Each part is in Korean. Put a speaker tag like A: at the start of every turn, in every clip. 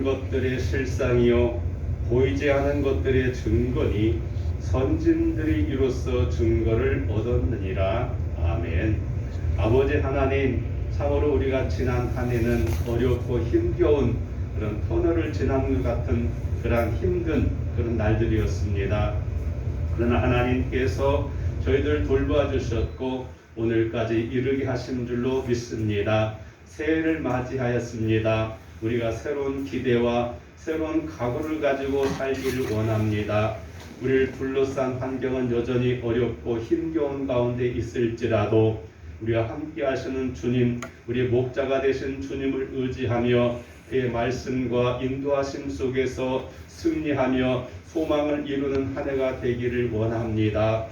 A: 않는 것들의 실상이요 보이지 않은 것들의 증거니 선진들이 이로써 증거를 얻었느니라. 아멘. 아버지 하나님, 참으로 우리가 지난 한 해는 어렵고 힘겨운 그런 터널을 지난 것 같은 그런 힘든 그런 날들이었습니다. 그러나 하나님께서 저희들 돌봐 주셨고 오늘까지 이르게 하신 줄로 믿습니다. 새해를 맞이하였습니다. 우리가 새로운 기대와 새로운 각오를 가지고 살기를 원합니다. 우리를 둘러싼 환경은 여전히 어렵고 힘겨운 가운데 있을지라도 우리와 함께 하시는 주님, 우리의 목자가 되신 주님을 의지하며 그의 말씀과 인도하심 속에서 승리하며 소망을 이루는 한 해가 되기를 원합니다.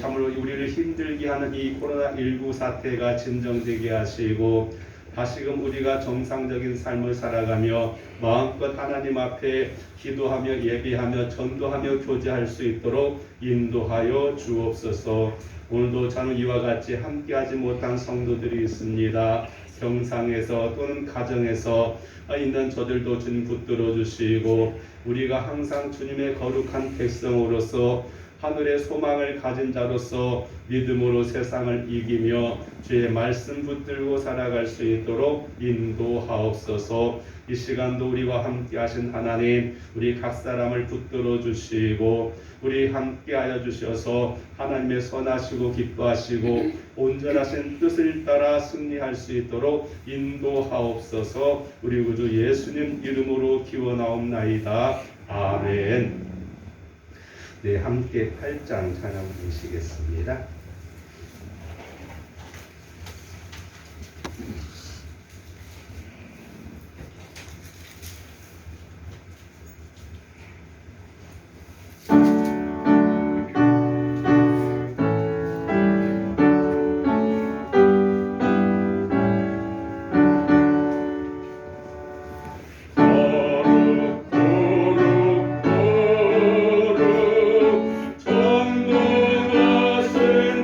A: 참으로 우리를 힘들게 하는 이 코로나19 사태가 진정되게 하시고 다시금 우리가 정상적인 삶을 살아가며 마음껏 하나님 앞에 기도하며 예배하며 전도하며 교제할 수 있도록 인도하여 주옵소서. 오늘도 저는 이와 같이 함께하지 못한 성도들이 있습니다. 병상에서 또는 가정에서 있는 저들도 주님 붙들어 주시고 우리가 항상 주님의 거룩한 백성으로서 하늘의 소망을 가진 자로서 믿음으로 세상을 이기며 주의 말씀 붙들고 살아갈 수 있도록 인도하옵소서. 이 시간도 우리와 함께 하신 하나님, 우리 각 사람을 붙들어 주시고 우리 함께 하여 주셔서 하나님의 선하시고 기뻐하시고 온전하신 뜻을 따라 승리할 수 있도록 인도하옵소서. 우리 구주 예수님 이름으로 기원하옵나이다. 아멘. 네, 함께 8장 찬양 드리시겠습니다. 전능하신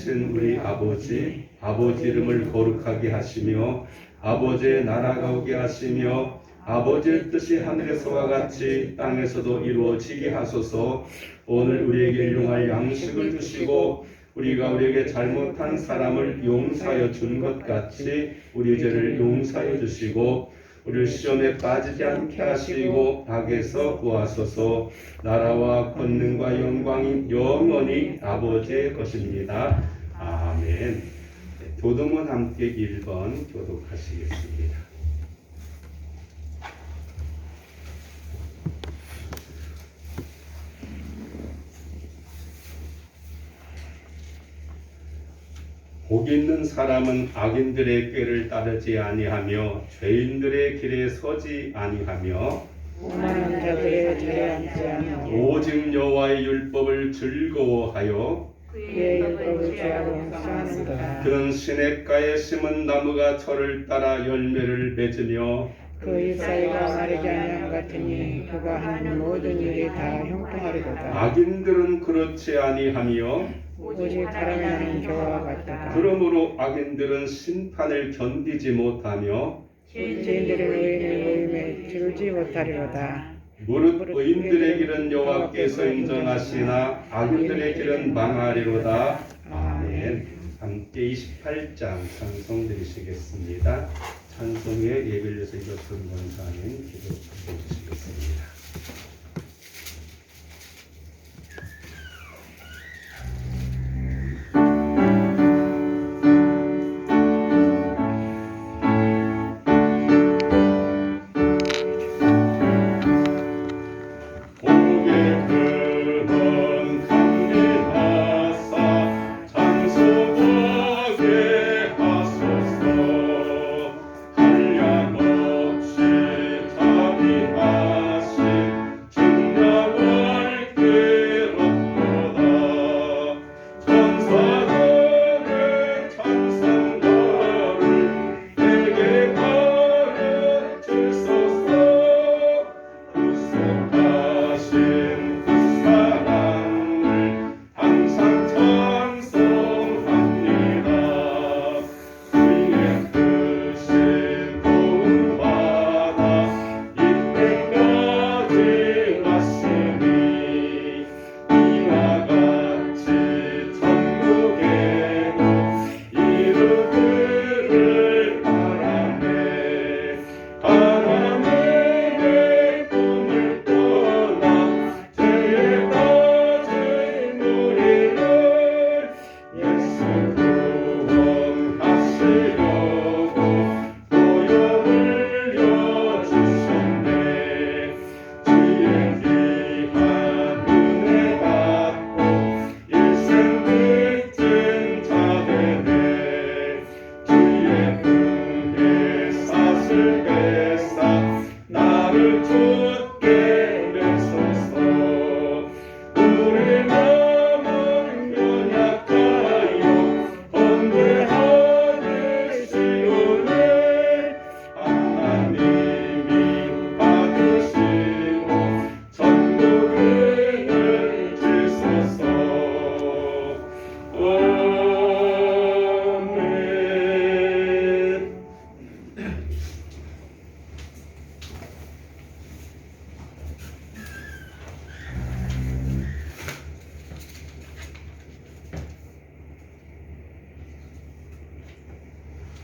A: 살아계신 우리 아버지 이름을 거룩하게 하시며 아버지의 나라가 오게 하시며 아버지의 뜻이 하늘에서와 같이 땅에서도 이루어지게 하소서. 오늘 우리에게 일용할 양식을 주시고 우리가 우리에게 잘못한 사람을 용서하여 준 것 같이 우리 죄를 용서하여 주시고 우리를 시험에 빠지지 않게 하시고 악에서 구하소서. 나라와 권능과 영광이 영원히 아버지의 것입니다. 아멘. 교도문 함께 1번 교독하시겠습니다. 복 있는 사람은 악인들의 꾀를 따르지 아니하며 죄인들의 길에 서지 아니하며
B: 오만한 자들의 절에 앉지 않으며
A: 오직 여호와의 율법을 즐거워하여
B: 그의 율법을 좋아하고 행하는도다.
A: 그는 시냇가에 심은 나무가 철을 따라 열매를 맺으며
B: 그 잎사귀가 마르지 아니함 같으니 그가 하는 모든 일이 다 형통하리로다.
A: 악인들은 그렇지 아니하며
B: 오직 바람에 나는 겨와 같도다.
A: 그러므로 악인들은 심판을 견디지 못하며
B: 죄인들의 의인의 모임에 들지 못하리로다.
A: 무릇 의인들의 길은 여호와께서 인정하시나 악인들의 길은 망하리로다. 아멘. 함께 28장 찬송 드리시겠습니다. 찬송에 예배를 드려서 이것은 원사님 기도해 주시겠습니다.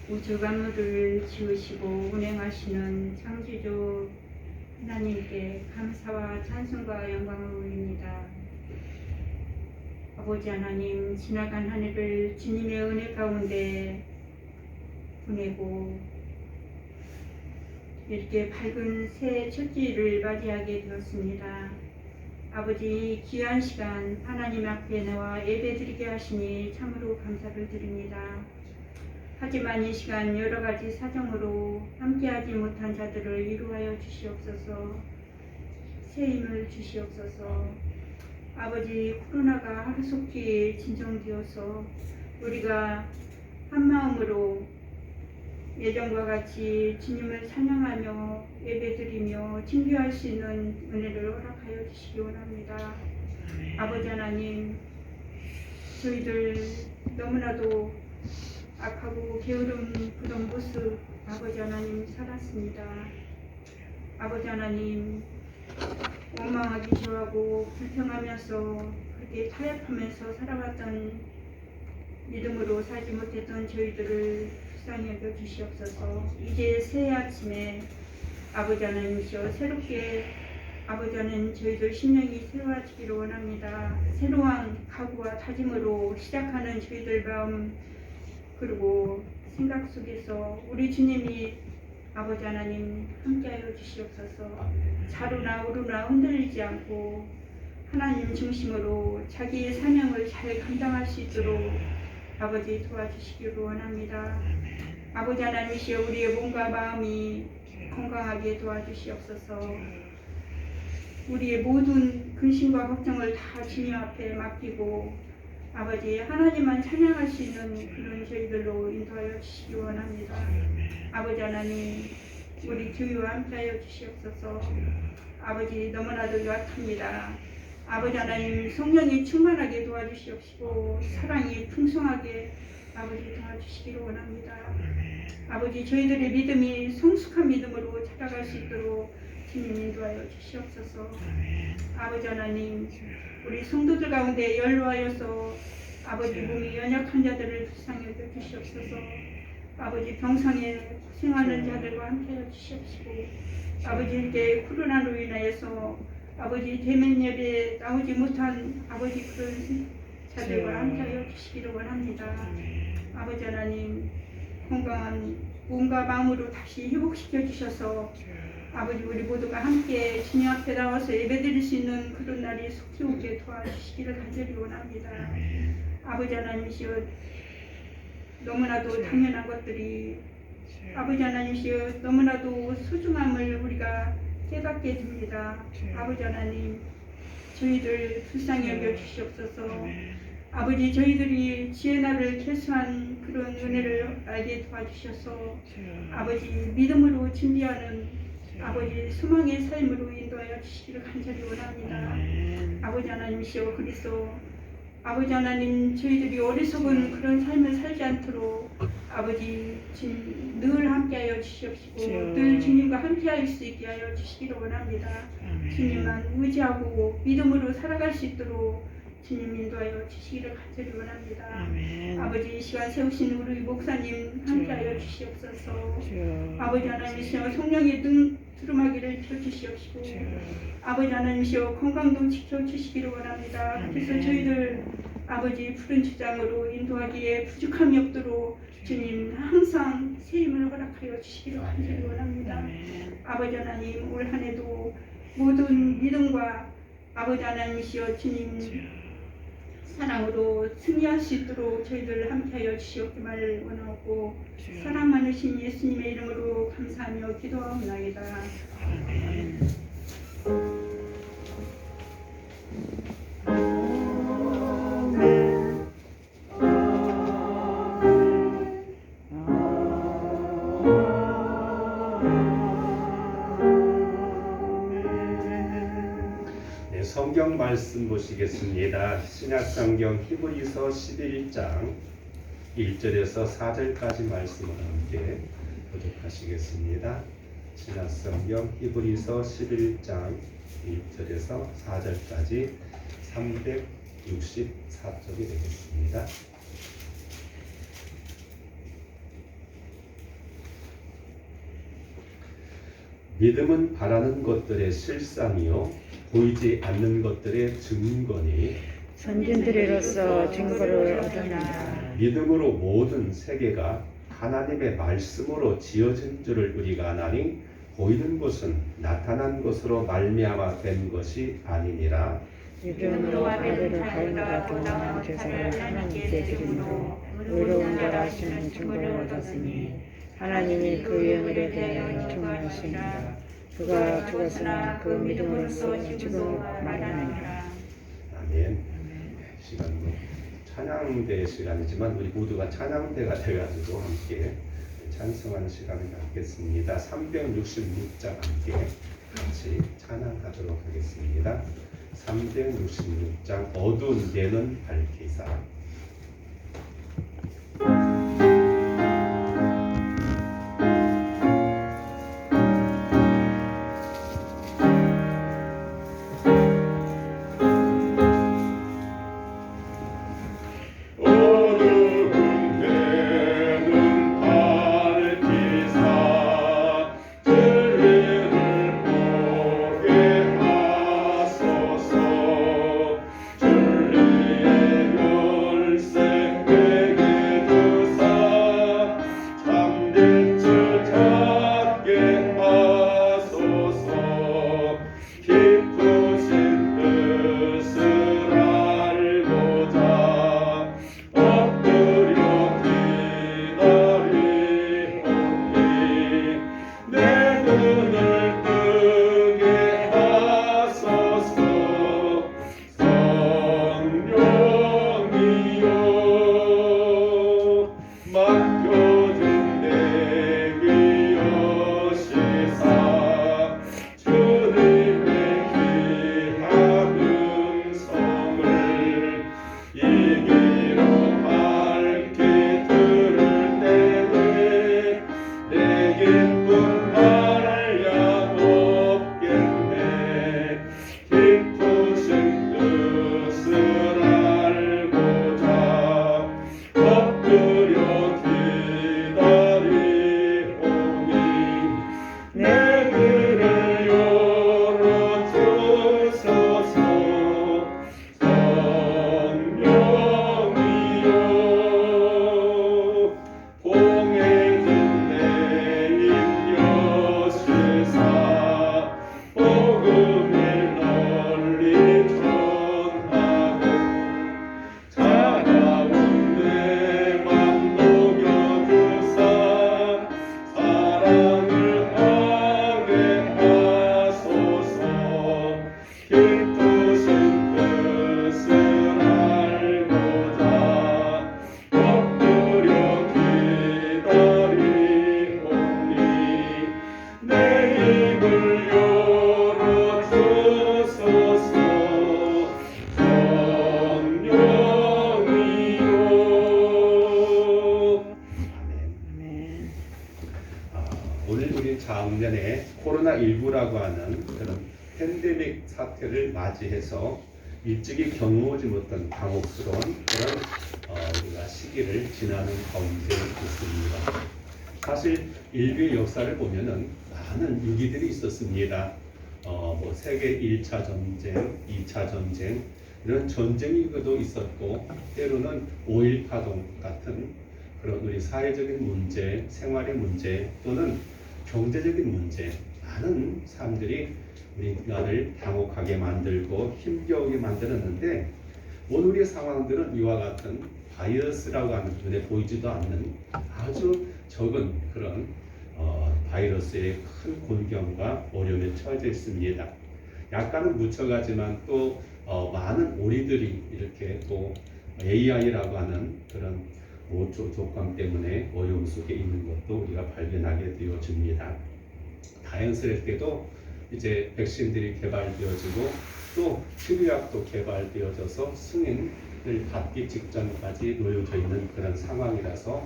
C: 우주 만물을 지으시고 운행하시는 창조주 하나님께 감사와 찬송과 영광을 올립니다. 아버지 하나님, 지나간 한 해를 주님의 은혜 가운데 보내고 이렇게 밝은 새 첫 주일을 맞이하게 되었습니다. 아버지, 귀한 시간 하나님 앞에 나와 예배드리게 하시니 참으로 감사를 드립니다. 하지만 이 시간 여러 가지 사정으로 함께하지 못한 자들을 위로하여 주시옵소서. 새 힘을 주시옵소서. 아버지, 코로나가 하루속히 진정되어서 우리가 한마음으로 예전과 같이 주님을 찬양하며 예배드리며 친교할 수 있는 은혜를 허락하여 주시기 원합니다. 아버지 하나님, 저희들 너무나도 악하고 게으름 부던 모습 아버지 하나님 살았습니다. 아버지 하나님 원망하기 좋아하고 불평하면서 그렇게 타협하면서 살아왔던 믿음으로 살지 못했던 저희들을 불쌍히 여겨 주시옵소서. 이제 새 아침에 아버지 하나님이시여 새롭게 아버지 하나님 저희들 심령이 새로워지기를 원합니다. 새로운 각오와 다짐으로 시작하는 저희들 마음 그리고 생각 속에서 우리 주님이 아버지 하나님 함께하여 주시옵소서. 자루나 우루나 흔들리지 않고 하나님 중심으로 자기의 사명을 잘 감당할 수 있도록 아버지 도와주시기를 원합니다. 아버지 하나님이시여 우리의 몸과 마음이 건강하게 도와주시옵소서. 우리의 모든 근심과 걱정을 다 주님 앞에 맡기고 아버지 하나님만 찬양할 수 있는 그런 저희들로 인도하여 주시기 원합니다. 아버지 하나님 우리 교회와 함께하여 주시옵소서. 아버지 너무나도 약합니다. 아버지 하나님 성령이 충만하게 도와주시옵시고 사랑이 풍성하게 아버지 도와주시기를 원합니다. 아버지 저희들의 믿음이 성숙한 믿음으로 찾아갈 수 있도록 주님 인도하여 주시옵소서. 아버지 하나님 우리 성도들 가운데 연로하여서 아버지 몸이 연약한 자들을 불쌍히 여겨 주시옵소서. 아버지 병상에 고생하는 자들과 함께하여 주시옵시고 아버지 이제 코로나로 인하여서 아버지 대면 예배에 나오지 못한 아버지 그런 자들과 함께하여 주시기를 원합니다. 아버지 하나님 건강한 몸과 마음으로 다시 회복시켜 주셔서 아버지 우리 모두가 함께 주님 앞에 나와서 예배드릴 수 있는 그런 날이 속히 오게 도와주시기를 간절히 원합니다. 아버지 하나님이시여 너무나도 당연한 것들이 아버지 하나님이시여 너무나도 소중함을 우리가 깨닫게 됩니다. 아버지 하나님 저희들 불쌍히 여겨 주시옵소서. 아버지 저희들이 지혜나를 계수한 그런 은혜를 알게 도와주셔서 아버지 믿음으로 준비하는 아버지 소망의 삶으로 인도하여 주시기를 간절히 원합니다. 아버지 하나님이시여 그리스도 아버지 하나님 저희들이 어리석은 그런 삶을 살지 않도록 아버지 주님 늘 함께하여 주시옵시고 늘 주님과 함께할 수 있게 하여 주시기를 원합니다. 주님만 의지하고 믿음으로 살아갈 수 있도록 주님 인도하여 주시기를 간절히 원합니다. 아버지 이 시간 세우신 우리 목사님 함께하여 주시옵소서. 아버지 하나님이시여 성령의 눈 두루마기를 펴주시옵시고 아버지 하나님이시여 건강도 지켜주시기를 원합니다. 그래서 저희들 아버지 푸른 주장으로 인도하기에 부족함이 없도록 주님 항상 새 힘을 허락하여 주시기를 간절히 원합니다. 아버지 하나님 올 한 해도 모든 믿음과 아버지 하나님이시여 주님 사랑으로 승리할 수 있도록 저희들 함께하여 주시옵기를 원하고 사랑 많으신 예수님의 이름으로 감사하며 기도하옵나이다. 아멘.
A: 성경 말씀 보시겠습니다. 신약성경 히브리서 11장 1절에서 4절까지 말씀을 함께 교독하시겠습니다. 신약성경 히브리서 11장 1절에서 4절까지 364쪽이 되겠습니다. 믿음은 바라는 것들의 실상이요 보이지 않는 것들의 증거니
B: 선진들로서 증거를 얻었느니라.
A: 믿음으로 모든 세계가 하나님의 말씀으로 지어진 줄을 우리가 아나니 보이는 것은 나타난 것으로 말미암아 된 것이 아니니라.
B: 믿음으로 아벨을 가인보다 더 나은 제사를 하나님께 드리므로 의로운 자라 하시는 증거를 얻었으니 하나님이 그 영을에 대하여 증언하시니라. 그가 죽었으나 그 믿음으로써 지금 말하느니라.
A: 아멘. 시간도 찬양대 시간이지만 우리 모두가 찬양대가 되어가지고 함께 찬송하는 시간을 갖겠습니다. 366장 함께 같이 찬양하도록 하겠습니다. 366장 어두운 데는 밝히사. 눈을 뜨게 하소서. 성령이여 맡겨진 내게 여시사 주님의 귀한 음성을 이기로 밝게 들을 때에 내 기쁨 말야 없겠네. 깊으신 뜻을 알고자 엎드려 기다리오니 내 귀를 열어주소서. 성령이여 봉해진 내입 여시사 복음을 널리 전하고 차가운 내만 녹여주사 사랑을 하게 하소서. 깊으신 뜻을 알고자 엎드려 기다리오니 내 입을 열어주소서. 성령이여. 아멘.
B: 아멘.
A: 오늘 우리 작년에 코로나19라고 하는 그런 팬데믹 사태를 맞이해서 일찍이 경험하지 못한 당혹스러운 그런 우리가 시기를 지나는 가운데 있습니다. 사실 인류의 역사를 보면은 많은 위기들이 있었습니다. 뭐 세계 1차 전쟁, 2차 전쟁 이런 전쟁이도 있었고 때로는 5.1 파동 같은 그런 우리 사회적인 문제, 생활의 문제 또는 경제적인 문제 많은 사람들이 우리나라를 당혹하게 만들고 힘겨우게 만들었는데 오늘 우리의 상황들은 이와 같은 바이러스라고 하는 눈에 보이지도 않는 아주 적은 그런 바이러스의 큰 곤경과 어려움에 처해져 있습니다. 약간은 묻혀가지만 또 많은 오리들이 이렇게 또 AI라고 하는 그런 조건 때문에 어려움 속에 있는 것도 우리가 발견하게 되어집니다. 자연스럽게도 이제 백신들이 개발되어지고 또 치료약도 개발되어져서 승인을 받기 직전까지 놓여져 있는 그런 상황이라서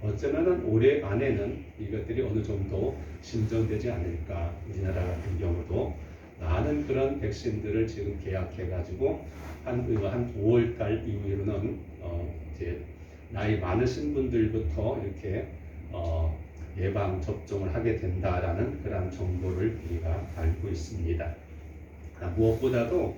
A: 어쩌면은 올해 안에는 이것들이 어느 정도 진전되지 않을까. 우리나라 같은 경우도 많은 그런 백신들을 지금 계약해가지고 한 5월달 이후로는 이제 나이 많으신 분들부터 이렇게 예방 접종을 하게 된다라는 그런 정보를 우리가 알고 있습니다. 무엇보다도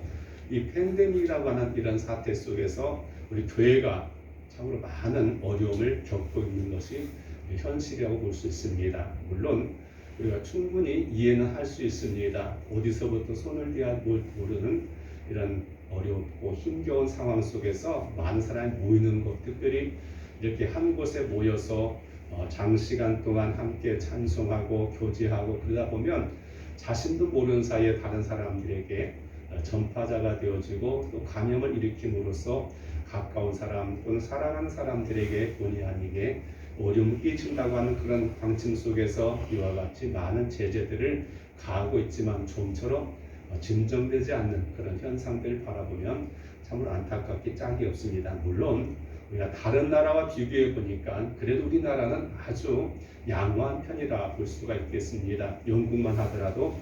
A: 이 팬데믹이라고 하는 이런 사태 속에서 우리 교회가 참으로 많은 어려움을 겪고 있는 것이 현실이라고 볼 수 있습니다. 물론 우리가 충분히 이해는 할 수 있습니다. 어디서부터 손을 대야 모르는 이런 어렵고 힘겨운 상황 속에서 많은 사람이 모이는 것, 특별히 이렇게 한 곳에 모여서 장시간 동안 함께 찬송하고 교제하고 그러다 보면 자신도 모르는 사이에 다른 사람들에게 전파자가 되어지고 또 감염을 일으킴으로써 가까운 사람 또는 사랑하는 사람들에게 본의 아니게 어려움을 끼친다고 하는 그런 방침 속에서 이와 같이 많은 제재들을 가하고 있지만 좀처럼 진정되지 않는 그런 현상들을 바라보면 참으로 안타깝기 짝이 없습니다. 물론 우리가 다른 나라와 비교해 보니까 그래도 우리나라는 아주 양호한 편이라 볼 수가 있겠습니다. 영국만 하더라도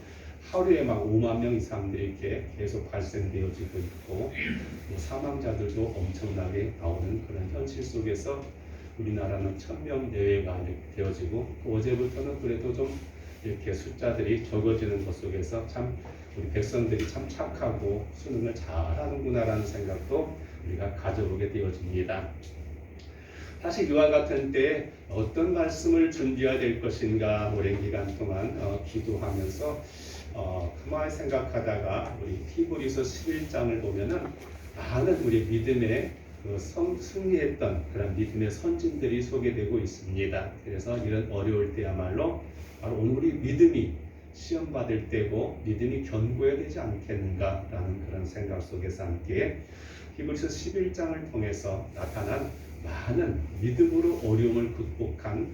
A: 하루에 막 5만 명 이상들이 이렇게 계속 발생되어지고 있고 사망자들도 엄청나게 나오는 그런 현실 속에서 우리나라는 1000명 내외가 되어지고 어제부터는 그래도 좀 이렇게 숫자들이 적어지는 것 속에서 참 우리 백성들이 참 착하고 수능을 잘하는구나라는 생각도 우리가 가져보게 되어집니다. 사실 이와 같은 때에 어떤 말씀을 준비해야 될 것인가 오랜 기간 동안 기도하면서 가만히 생각하다가 우리 히브리서 11장을 보면은 많은 우리 믿음의 승리했던 그런 믿음의 선진들이 소개되고 있습니다. 그래서 이런 어려울 때야말로 바로 오늘 우리 믿음이 시험 받을 때고 믿음이 견고해야 되지 않겠는가라는 그런 생각 속에서 함께 히브리서 11장을 통해서 나타난 많은 믿음으로 어려움을 극복한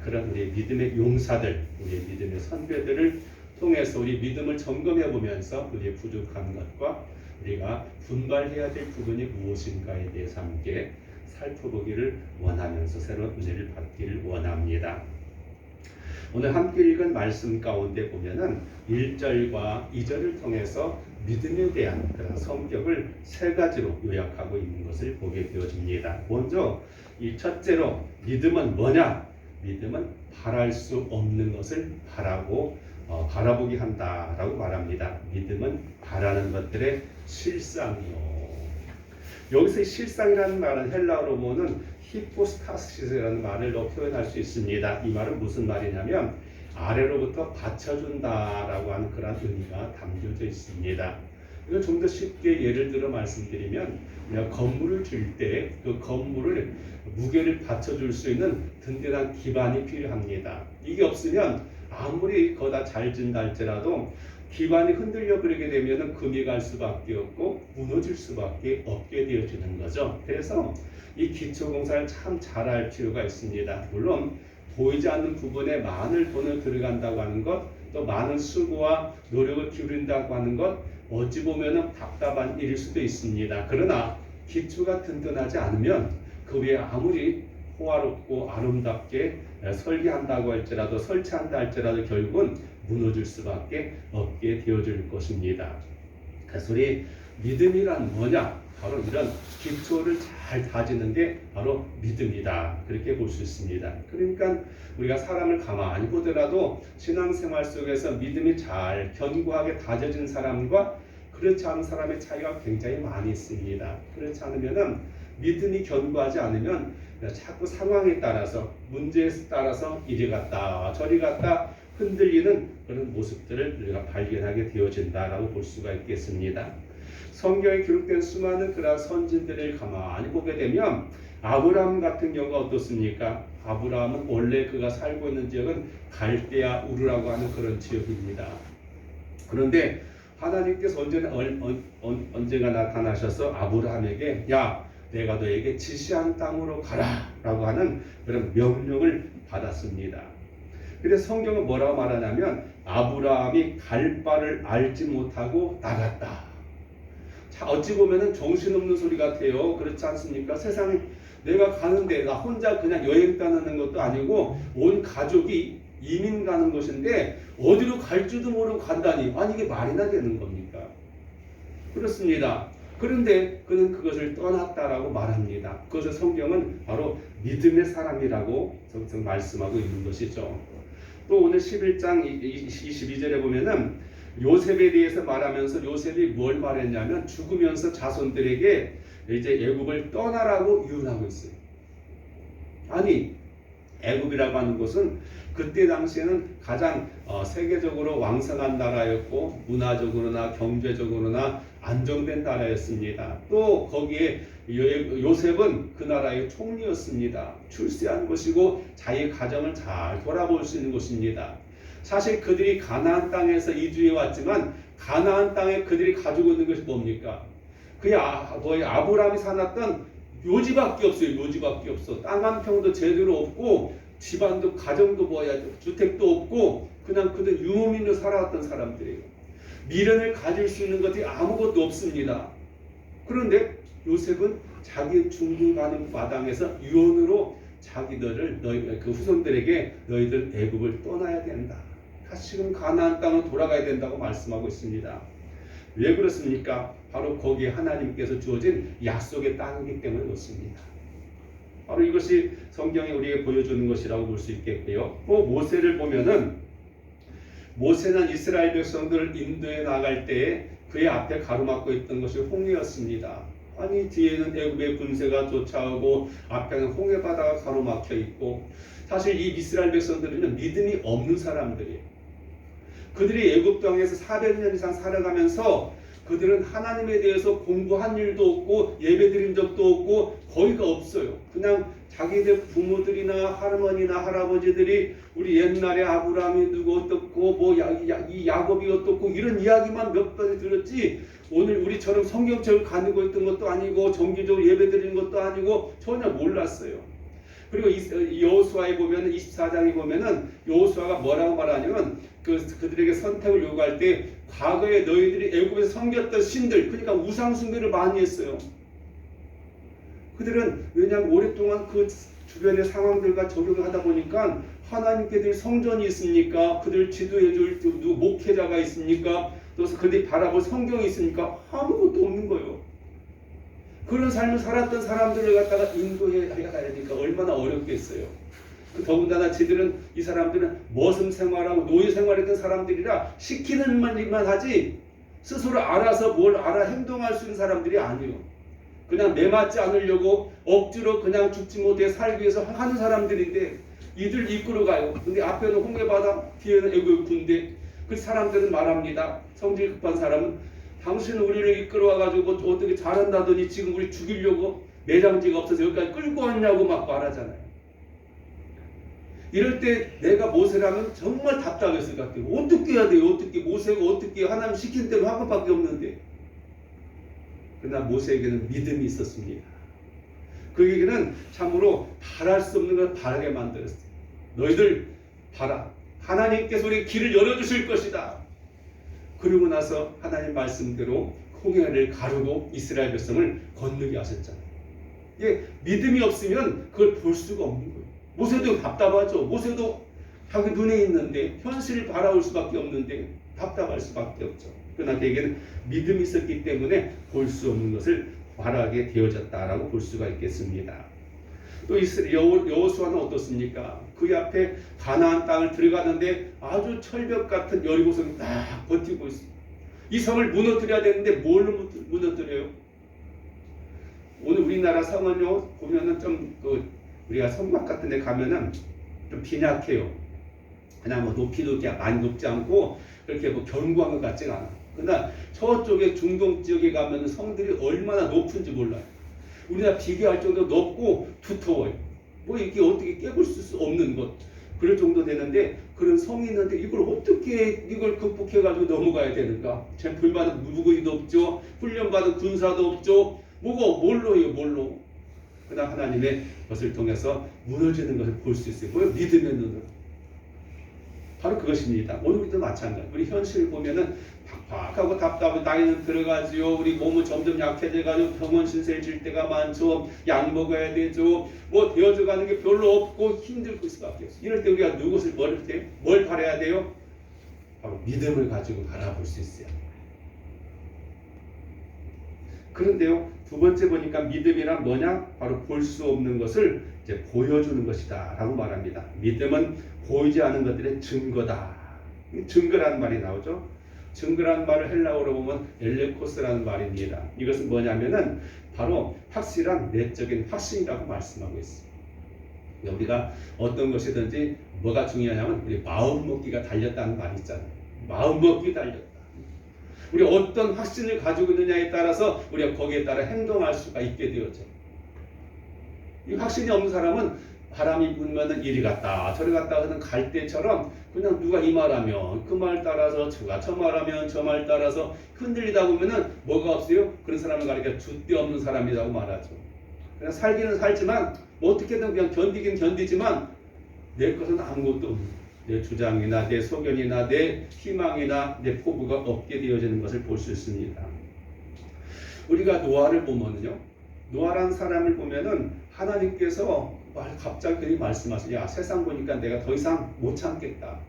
A: 그런 우리 믿음의 용사들, 우리 믿음의 선배들을 통해서 우리 믿음을 점검해 보면서 우리의 부족한 것과 우리가 분발해야 될 부분이 무엇인가에 대해서 함께 살펴보기를 원하면서 새로운 은혜를 받기를 원합니다. 오늘 함께 읽은 말씀 가운데 보면은 1절과 2절을 통해서 믿음에 대한 그런 성격을 세 가지로 요약하고 있는 것을 보게 되어집니다. 먼저 이 첫째로 믿음은 뭐냐? 믿음은 바랄 수 없는 것을 바라보게 한다라고 말합니다. 믿음은 바라는 것들의 실상이요. 여기서 실상이라는 말은 헬라어로 보면 히포스타시스라는 말을 표현할 수 있습니다. 이 말은 무슨 말이냐면 아래로부터 받쳐준다라고 하는 그런 의미가 담겨져 있습니다. 이거 좀 더 쉽게 예를 들어 말씀드리면 우리가 건물을 질 때 그 건물을 무게를 받쳐줄 수 있는 든든한 기반이 필요합니다. 이게 없으면 아무리 거다 잘 진다 할지라도 기반이 흔들려 버리게 되면 금이 갈 수밖에 없고 무너질 수밖에 없게 되어지는 거죠. 그래서 이 기초공사를 참 잘할 필요가 있습니다. 물론 보이지 않는 부분에 많은 돈을 들어간다고 하는 것, 또 많은 수고와 노력을 기울인다고 하는 것, 어찌 보면 답답한 일일 수도 있습니다. 그러나 기초가 든든하지 않으면 그 위에 아무리 호화롭고 아름답게 설계한다고 할지라도 설치한다 할지라도 결국은 무너질 수밖에 없게 되어질 것입니다. 그래서 우리 믿음이란 뭐냐? 바로 이런 기초를 잘 다지는 게 바로 믿음이다. 그렇게 볼 수 있습니다. 그러니까 우리가 사람을 가만히 보더라도 신앙생활 속에서 믿음이 잘 견고하게 다져진 사람과 그렇지 않은 사람의 차이가 굉장히 많이 있습니다. 그렇지 않으면 믿음이 견고하지 않으면 자꾸 상황에 따라서 문제에 따라서 이리 갔다 저리 갔다 흔들리는 그런 모습들을 우리가 발견하게 되어진다라고 볼 수가 있겠습니다. 성경에 기록된 수많은 그런 선진들을 가만히 보게 되면 아브라함 같은 경우가 어떻습니까? 아브라함은 원래 그가 살고 있는 지역은 갈대아 우르라고 하는 그런 지역입니다. 그런데 하나님께서 언젠가 나타나셔서 아브라함에게 야 내가 너에게 지시한 땅으로 가라 라고 하는 그런 명령을 받았습니다. 그래서 성경은 뭐라고 말하냐면 아브라함이 갈 바를 알지 못하고 나갔다. 자, 어찌 보면은 정신없는 소리 같아요. 그렇지 않습니까? 세상에 내가 가는데 나 혼자 그냥 여행 다니는 것도 아니고 온 가족이 이민 가는 것인데 어디로 갈지도 모르고 간다니 아니 이게 말이나 되는 겁니까? 그렇습니다. 그런데 그는 그것을 떠났다라고 말합니다. 그것을 성경은 바로 믿음의 사람이라고 말씀하고 있는 것이죠. 또 오늘 11장 22절에 보면은 요셉에 대해서 말하면서 요셉이 뭘 말했냐면 죽으면서 자손들에게 이제 애굽을 떠나라고 유언하고 있어요. 아니 애굽이라고 하는 곳은 그때 당시에는 가장 세계적으로 왕성한 나라였고 문화적으로나 경제적으로나 안정된 나라였습니다. 또 거기에 요셉은 그 나라의 총리였습니다. 출세한 것이고 자기 가정을 잘 돌아볼 수 있는 곳입니다. 사실 그들이 가나안 땅에서 이주해 왔지만 가나안 땅에 그들이 가지고 있는 것이 뭡니까? 거의 아브라함이 살았던 묘지밖에 없어요. 묘지밖에 없어. 땅 한 평도 제대로 없고 집안도 가정도 주택도 없고 그냥 그들 유목민으로 살아왔던 사람들이에요. 미련을 가질 수 있는 것이 아무것도 없습니다. 그런데 요셉은 자기 중궁가는 마당에서 유언으로 자기들을 그 후손들에게 너희들 애굽을 떠나야 된다. 다시금 가나안 땅으로 돌아가야 된다고 말씀하고 있습니다. 왜 그렇습니까? 바로 거기에 하나님께서 주어진 약속의 땅이기 때문에 그렇습니다. 바로 이것이 성경이 우리에게 보여주는 것이라고 볼 수 있겠고요. 또 모세를 보면은 모세는 이스라엘 백성들을 인도해 나갈 때에 그의 앞에 가로막고 있던 것이 홍해였습니다. 아니 뒤에는 애굽의 군세가 쫓아오고 앞에는 홍해 바다가 가로막혀 있고 사실 이 이스라엘 백성들은 믿음이 없는 사람들이에요. 그들이 애굽 땅에서 400년 이상 살아가면서 그들은 하나님에 대해서 공부한 일도 없고 예배드린 적도 없고 거의가 없어요. 그냥 자기들 부모들이나 할머니나 할아버지들이 우리 옛날에 아브라함이 누구 어떻고 뭐 이 야곱이 어떻고 이런 이야기만 몇 번 들었지, 오늘 우리처럼 성경책을 가지고 있던 것도 아니고 정기적으로 예배드리는 것도 아니고 전혀 몰랐어요. 그리고 여호수아에 보면은 24장에 보면은 여호수아가 뭐라고 말하냐면 그들에게 선택을 요구할 때 과거에 너희들이 애굽에서 섬겼던 신들, 그러니까 우상 숭배를 많이 했어요. 그들은 왜냐하면 오랫동안 그 주변의 상황들과 적용을 하다 보니까 하나님께 늘 성전이 있습니까? 그들 지도해줄 목회자가 있습니까? 또 그들이 바라볼 성경이 있으니까 아무것도 없는 거예요. 그런 삶을 살았던 사람들을 갖다가 인도해 가야 되니까 얼마나 어렵겠어요. 더군다나 이 사람들은 머슴 생활하고 노예 생활했던 사람들이라 시키는 말만 하지 스스로 알아서 뭘 알아 행동할 수 있는 사람들이 아니에요. 그냥 매맞지 않으려고 억지로 그냥 죽지 못해 살기 위해서 하는 사람들인데 이들 이끌어가요. 근데 앞에는 홍해바다, 뒤에는 애굽 군대. 그 사람들은 말합니다. 성질 급한 사람은 당신 우리를 이끌어와가지고 어떻게 잘한다더니 지금 우리 죽이려고 매장지가 없어서 여기까지 끌고 왔냐고 막 말하잖아요. 이럴 때 내가 모세라면 정말 답답했을 것 같아요. 어떻게 해야 돼요? 어떻게 모세가 어떻게 하나님 시킨 대로 한 것밖에 없는데. 그러나 모세에게는 믿음이 있었습니다. 그에게는 참으로 바랄 수 없는 걸 바라게 만들었어요. 너희들 봐라. 하나님께서 우리 길을 열어주실 것이다. 그러고 나서 하나님 말씀대로 홍해를 가르고 이스라엘 백성을 건너게 하셨잖아요. 이게 믿음이 없으면 그걸 볼 수가 없는 거예요. 모세도 답답하죠. 모세도 자기 눈에 있는데 현실을 바라볼 수밖에 없는데 답답할 수밖에 없죠. 그러나 그에게는 믿음이 있었기 때문에 볼 수 없는 것을 바라게 되어졌다라고 볼 수가 있겠습니다. 또 여호수아는 어떻습니까? 그 앞에 가나안 땅을 들어가는데 아주 철벽 같은 여리고성이 딱 버티고 있습니다. 이 성을 무너뜨려야 되는데 뭘로 무너뜨려요? 오늘 우리나라 성은요 보면은 좀 우리가 성막 같은 데 가면은 좀 빈약해요. 그냥 뭐 높이도 많이 높지 않고 그렇게 뭐 견고한 것 같지가 않아. 그러나 저쪽에 중동 지역에 가면 성들이 얼마나 높은지 몰라요. 우리나라 비교할 정도로 높고 두터워요. 뭐 이게 어떻게 깨볼 수 없는 것. 그럴 정도 되는데 그런 성이 있는데 이걸 극복해가지고 넘어가야 되는가? 잼플받은 무기도 없죠. 훈련받은 군사도 없죠. 뭘로 해요? 뭘로? 그러나 하나님의 것을 통해서 무너지는 것을 볼 수 있어요. 뭐예요? 믿음의 눈으로. 바로 그것입니다. 오늘 우리도 마찬가지. 우리 현실을 보면은 팍팍하고 답답하고 나이는 들어가지요. 우리 몸은 점점 약해져가지고 병원 신세를 질 때가 많죠. 약 먹어야 되죠. 뭐 되어져가는 게 별로 없고 힘들 수밖에 없어요. 이럴 때 우리가 뭘 바라야 돼요? 바로 믿음을 가지고 바라볼 수 있어요. 그런데요, 두 번째 보니까 믿음이란 뭐냐? 바로 볼 수 없는 것을 이제 보여주는 것이다 라고 말합니다. 믿음은 보이지 않은 것들의 증거다. 증거라는 말이 나오죠. 증거라는 말을 헬라어로 보면 엘레코스라는 말입니다. 이것은 뭐냐면은 바로 확실한 내적인 확신이라고 말씀하고 있습니다. 우리가 어떤 것이든지 뭐가 중요하냐면 우리 마음 먹기가 달렸다는 말이 있잖아요. 마음 먹기 달렸다. 우리 어떤 확신을 가지고 있느냐에 따라서 우리가 거기에 따라 행동할 수가 있게 되었죠. 이 확신이 없는 사람은 바람이 불면은 이리 갔다 저리 갔다 하는 갈대처럼 그냥 누가 이 말하면 그 말 따라서 저 말하면 저 말 따라서 흔들리다 보면은 뭐가 없어요? 그런 사람을 가리켜 줏대 없는 사람이라고 말하죠. 그냥 살기는 살지만 뭐 어떻게든 그냥 견디긴 견디지만 내 것은 아무것도 없는, 내 주장이나 내 소견이나 내 희망이나 내 포부가 없게 되어지는 것을 볼 수 있습니다. 우리가 노아를 보면요, 노아라는 사람을 보면은 하나님께서 갑자기 말씀하시죠. 야, 세상 보니까 내가 더 이상 못 참겠다.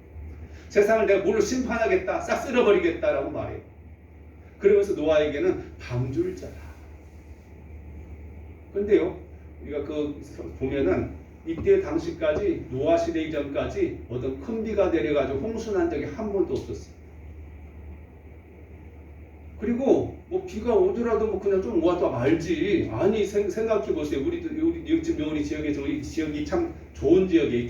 A: 세상을 내가 물로 심판하겠다. 싹 쓸어버리겠다라고 말해요. 그러면서 노아에게는 방주를 짜라. 근데요, 우리가 보면은 이때 당시까지 노아 시대 이전까지 어떤 큰 비가 내려가지고 홍수난 적이 한 번도 없었어요. 그리고 뭐 비가 오더라도 뭐 그냥 좀 와도 말지. 아니 생각해 보세요. 우리 지금 우리 지역에서 우리 지역이 참 좋은 지역이에요.